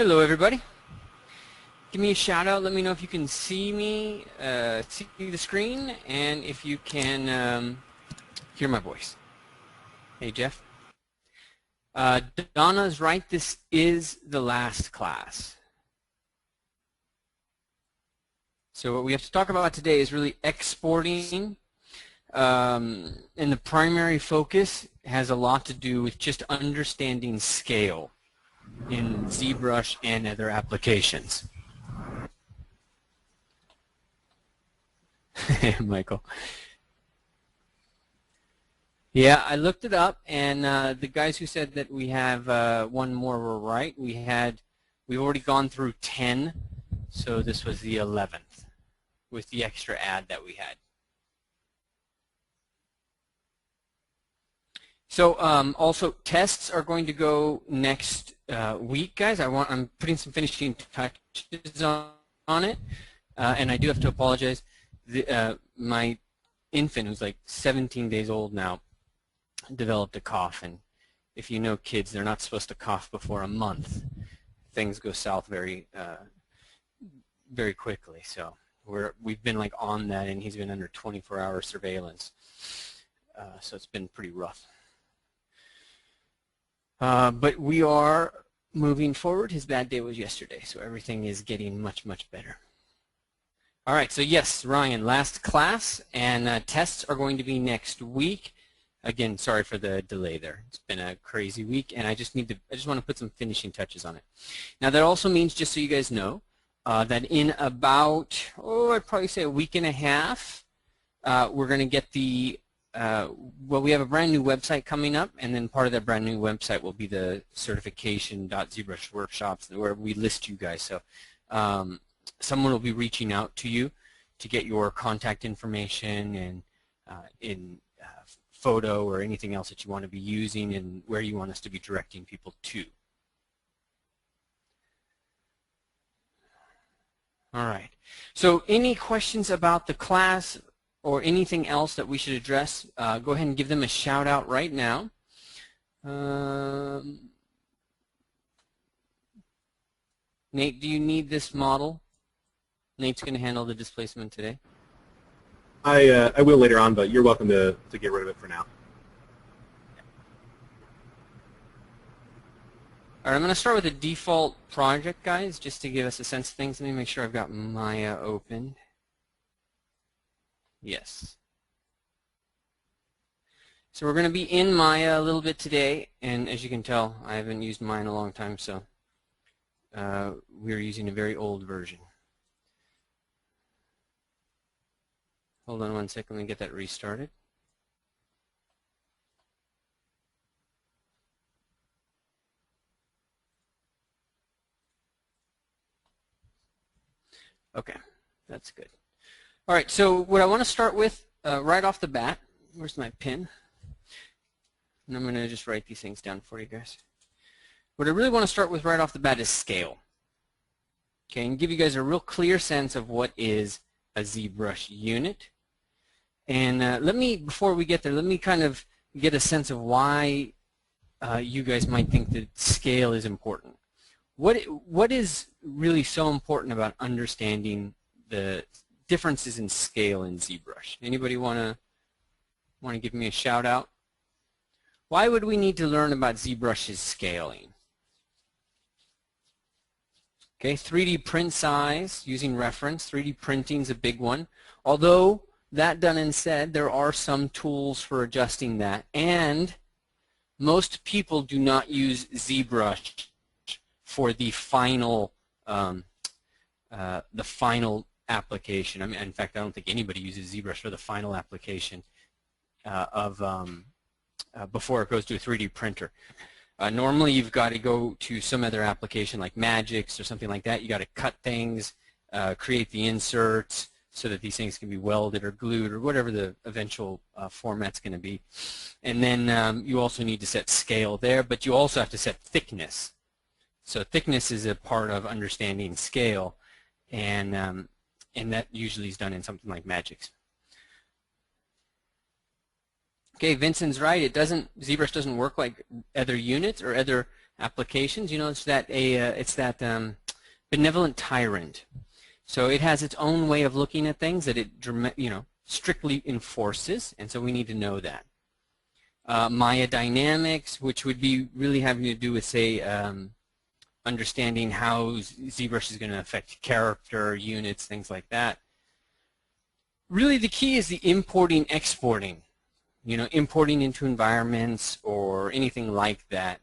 Hello everybody. Give me a shout out, let me know if you can see me, see the screen, and if you can hear my voice. Hey Jeff. Donna's right, this is the last class. So what we have to talk about today is really exporting, and the primary focus has a lot to do with just understanding scale in ZBrush and other applications. Michael. Yeah, I looked it up, and the guys who said that we have one more were right. We've already gone through 10, so this was the 11th with the extra add that we had. So also tests are going to go next week, guys. I'm putting some finishing touches on it, and I do have to apologize. My infant, who's like 17 days old now, developed a cough, and if you know kids, they're not supposed to cough before a month. Things go south very very quickly. So we've been like on that, and he's been under 24-hour surveillance. So it's been pretty rough. But we are moving forward. His bad day was yesterday, so everything is getting much, much better. All right, so yes, Ryan, last class, and tests are going to be next week. Again, sorry for the delay there. It's been a crazy week, and I just want to put some finishing touches on it. Now, that also means, just so you guys know, that in about, I'd probably say a week and a half, we're going to get the well, we have a brand new website coming up, and then part of that brand new website will be the certification.ZBrush workshops, where we list you guys. So someone will be reaching out to you to get your contact information and photo or anything else that you want to be using and where you want us to be directing people to. All right. So any questions about the class or anything else that we should address, go ahead and give them a shout out right now. Nate, do you need this model? Nate's going to handle the displacement today. I will later on, but you're welcome to get rid of it for now. All right, I'm going to start with the default project, guys, just to give us a sense of things. Let me make sure I've got Maya open. Yes. So we're going to be in Maya a little bit today, and as you can tell, I haven't used Maya in a long time, so we're using a very old version. Hold on one second, let me get that restarted. Okay, that's good. All right, so what I want to start with right off the bat, where's my pen? And I'm going to just write these things down for you guys. What I really want to start with right off the bat is scale. Okay, and give you guys a real clear sense of what is a ZBrush unit. And before we get there, let me kind of get a sense of why you guys might think that scale is important. What is really so important about understanding the differences in scale in ZBrush? Anybody want to give me a shout out? Why would we need to learn about ZBrush's scaling? Okay, 3D print size using reference. 3D printing is a big one. Although that done and said, there are some tools for adjusting that, and most people do not use ZBrush for the final application. I mean, in fact, I don't think anybody uses ZBrush for the final application before it goes to a 3D printer. Normally, you've got to go to some other application like Magix or something like that. You got to cut things, create the inserts so that these things can be welded or glued or whatever the eventual format's going to be. And then you also need to set scale there, but you also have to set thickness. So thickness is a part of understanding scale, and that usually is done in something like Magix. Okay, Vincent's right. ZBrush doesn't work like other units or other applications, it's that benevolent tyrant. So it has its own way of looking at things that it strictly enforces, and so we need to know that. Maya dynamics, which would be really having to do with, say, understanding how ZBrush is going to affect character, units, things like that. Really the key is the importing, exporting. Importing into environments or anything like that.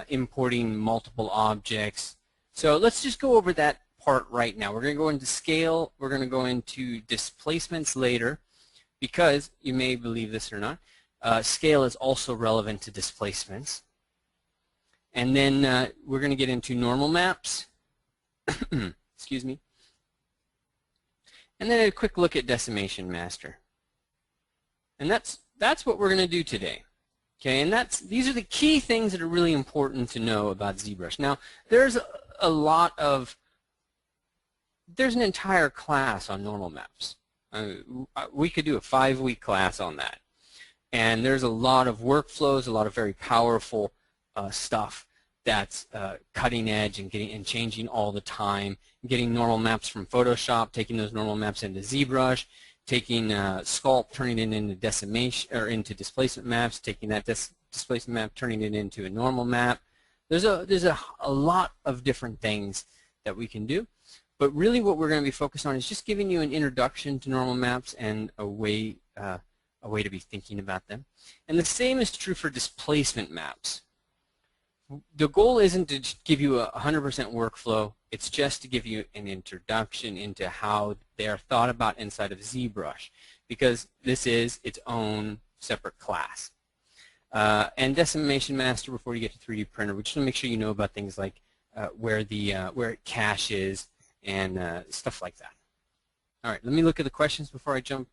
Importing multiple objects. So let's just go over that part right now. We're going to go into scale. We're going to go into displacements later because, you may believe this or not, scale is also relevant to displacements. And then we're going to get into normal maps. Excuse me. And then a quick look at Decimation Master. And that's what we're going to do today. Okay, and these are the key things that are really important to know about ZBrush. Now, there's an entire class on normal maps. We could do a 5-week class on that. And there's a lot of workflows, a lot of very powerful stuff that's cutting edge and changing all the time. Getting normal maps from Photoshop, taking those normal maps into ZBrush, taking Sculpt, turning it into decimation or into displacement maps, taking that displacement map, turning it into a normal map. There's a lot of different things that we can do, but really what we're going to be focused on is just giving you an introduction to normal maps and a way to be thinking about them. And the same is true for displacement maps. The goal isn't to give you a 100% workflow. It's just to give you an introduction into how they are thought about inside of ZBrush, because this is its own separate class. And Decimation Master, before you get to 3D Printer, we just want to make sure you know about things like where it caches and stuff like that. All right, let me look at the questions before I jump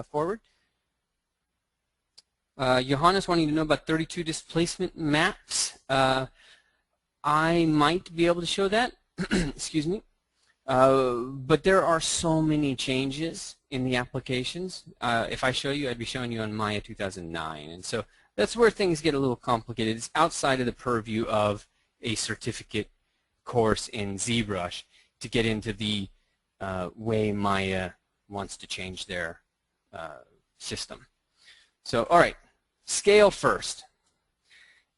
forward. Johannes wanting to know about 32 displacement maps. I might be able to show that, excuse me, but there are so many changes in the applications. If I show you, I'd be showing you on Maya 2009, and so that's where things get a little complicated. It's outside of the purview of a certificate course in ZBrush to get into the way Maya wants to change their system. So, all right. Scale first.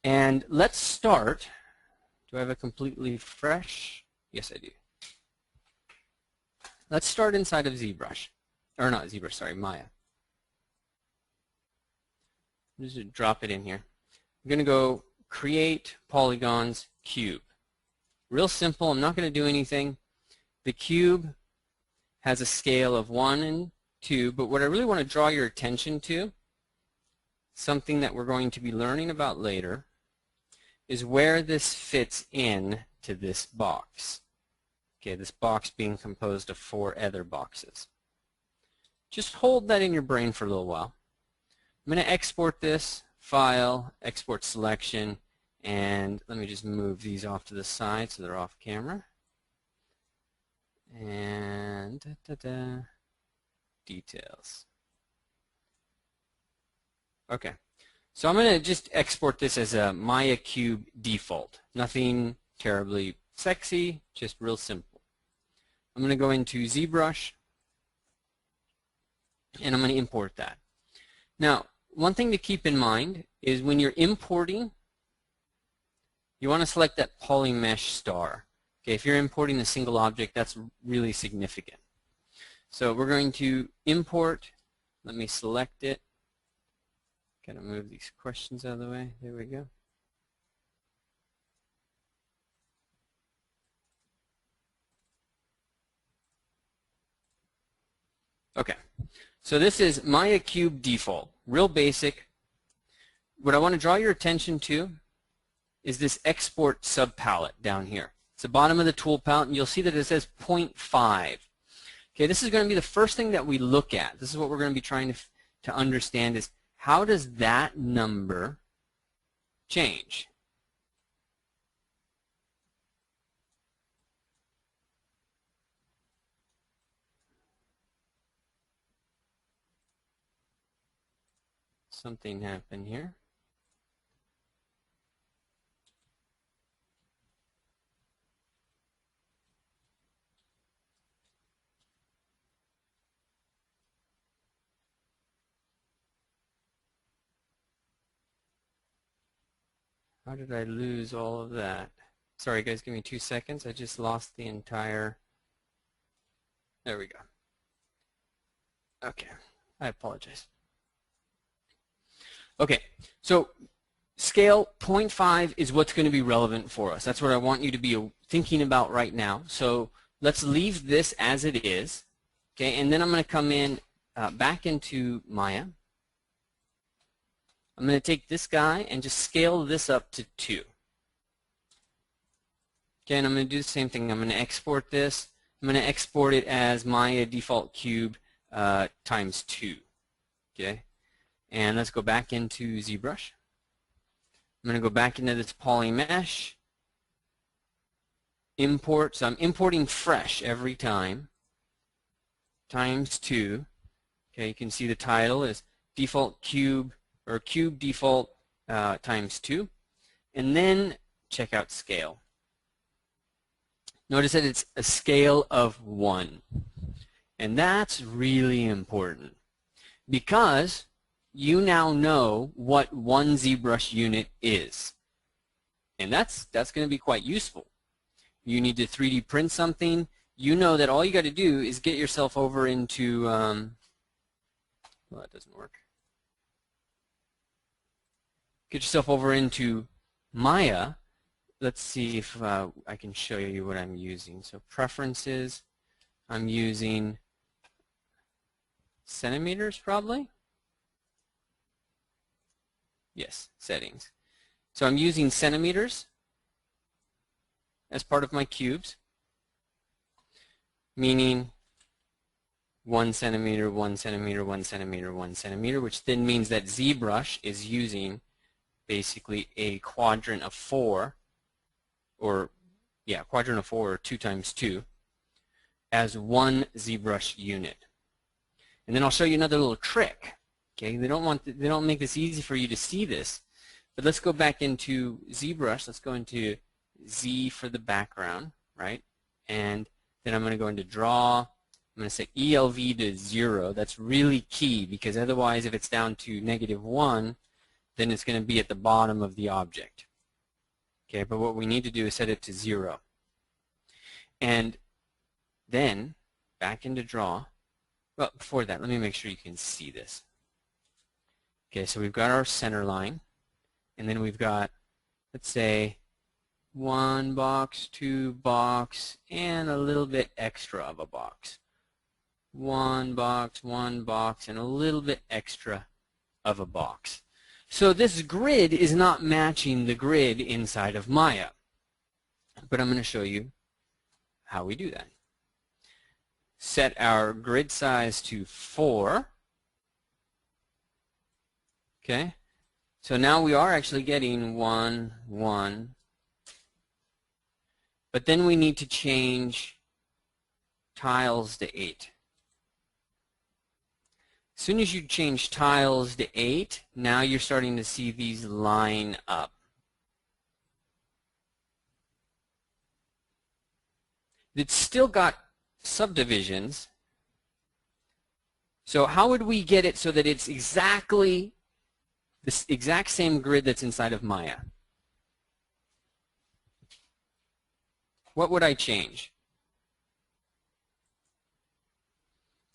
And let's start. Do I have a completely fresh? Yes, I do. Let's start inside of ZBrush. Or not ZBrush, sorry, Maya. I'm just going to drop it in here. I'm going to go create polygons cube. Real simple. I'm not going to do anything. The cube has a scale of 1 and 2, but what I really want to draw your attention to, something that we're going to be learning about later, is where this fits in to this box. Okay, this box being composed of 4 other boxes. Just hold that in your brain for a little while. I'm going to export this, File, Export Selection, and let me just move these off to the side so they're off camera. And details. Okay, so I'm going to just export this as a Maya Cube default. Nothing terribly sexy, just real simple. I'm going to go into ZBrush, and I'm going to import that. Now, one thing to keep in mind is when you're importing, you want to select that polymesh star. Okay, if you're importing a single object, that's really significant. So we're going to import. Let me select it. Got to move these questions out of the way. There we go. Okay, so this is Maya Cube default, real basic. What I want to draw your attention to is this export subpalette down here. It's the bottom of the tool palette, and you'll see that it says 0.5. Okay, this is going to be the first thing that we look at. This is what we're going to be trying to understand is how does that number change? Something happened here. How did I lose all of that? Sorry guys, give me 2 seconds. I just lost the entire... There we go. Okay, I apologize. Okay, so scale 0.5 is what's going to be relevant for us. That's what I want you to be thinking about right now. So let's leave this as it is. Okay, and then I'm going to come in back into Maya. I'm going to take this guy and just scale this up to 2. Okay, and I'm going to do the same thing. I'm going to export this. I'm going to export it as Maya default cube times 2. Okay, and let's go back into ZBrush. I'm going to go back into this poly mesh. Import. So I'm importing fresh every time. Times 2. Okay, you can see the title is default cube or cube default times 2. And then check out scale. Notice that it's a scale of 1. And that's really important because you now know what one ZBrush unit is. And that's going to be quite useful. You need to 3D print something. You know that all you got to do is get yourself over into, well, that doesn't work. Get yourself over into Maya. Let's see if I can show you what I'm using. So preferences, I'm using centimeters probably. Yes, settings. So I'm using centimeters as part of my cubes, meaning 1 centimeter, 1 centimeter, 1 centimeter, 1 centimeter, which then means that ZBrush is using basically a quadrant of 4, or yeah, quadrant of 4 or 2 times 2 as one ZBrush unit. And then I'll show you another little trick. Okay, they don't make this easy for you to see this, but let's go back into ZBrush. Let's go into Z for the background, right? And then I'm going to go into Draw. I'm going to set ELV to 0. That's really key because otherwise, if it's down to -1, then it's going to be at the bottom of the object. Okay, but what we need to do is set it to 0. And then back into Draw. Well, before that, let me make sure you can see this. Okay, so we've got our center line, and then we've got, let's say, 1 box, 2 box, and a little bit extra of a box. 1 box, and a little bit extra of a box. So this grid is not matching the grid inside of Maya, but I'm going to show you how we do that. Set our grid size to 4. Okay, so now we are actually getting 1, 1, but then we need to change tiles to 8. As soon as you change tiles to 8, now you're starting to see these line up. It's still got subdivisions. So how would we get it so that it's exactly this exact same grid that's inside of Maya? What would I change?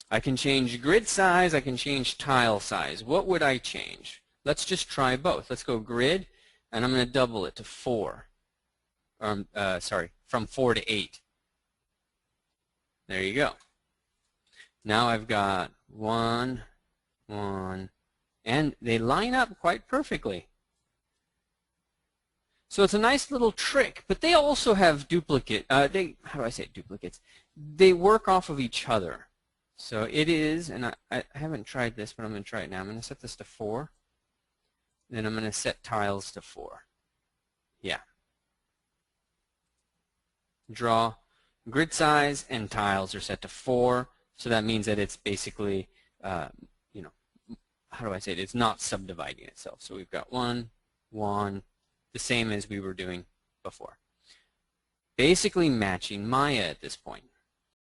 I can change grid size, I can change tile size. What would I change? Let's just try both. Let's go grid, and I'm going to double it to 4. Sorry, from 4 to 8. There you go. Now I've got 1, 1, and they line up quite perfectly. So it's a nice little trick, but they also have duplicate, how do I say duplicates? They work off of each other. So it is, and I haven't tried this, but I'm going to try it now. I'm going to set this to 4. Then I'm going to set tiles to 4. Yeah. Draw. Grid size and tiles are set to 4. So that means that it's basically, you know, how do I say it? It's not subdividing itself. So we've got 1, 1, the same as we were doing before. Basically matching Maya at this point.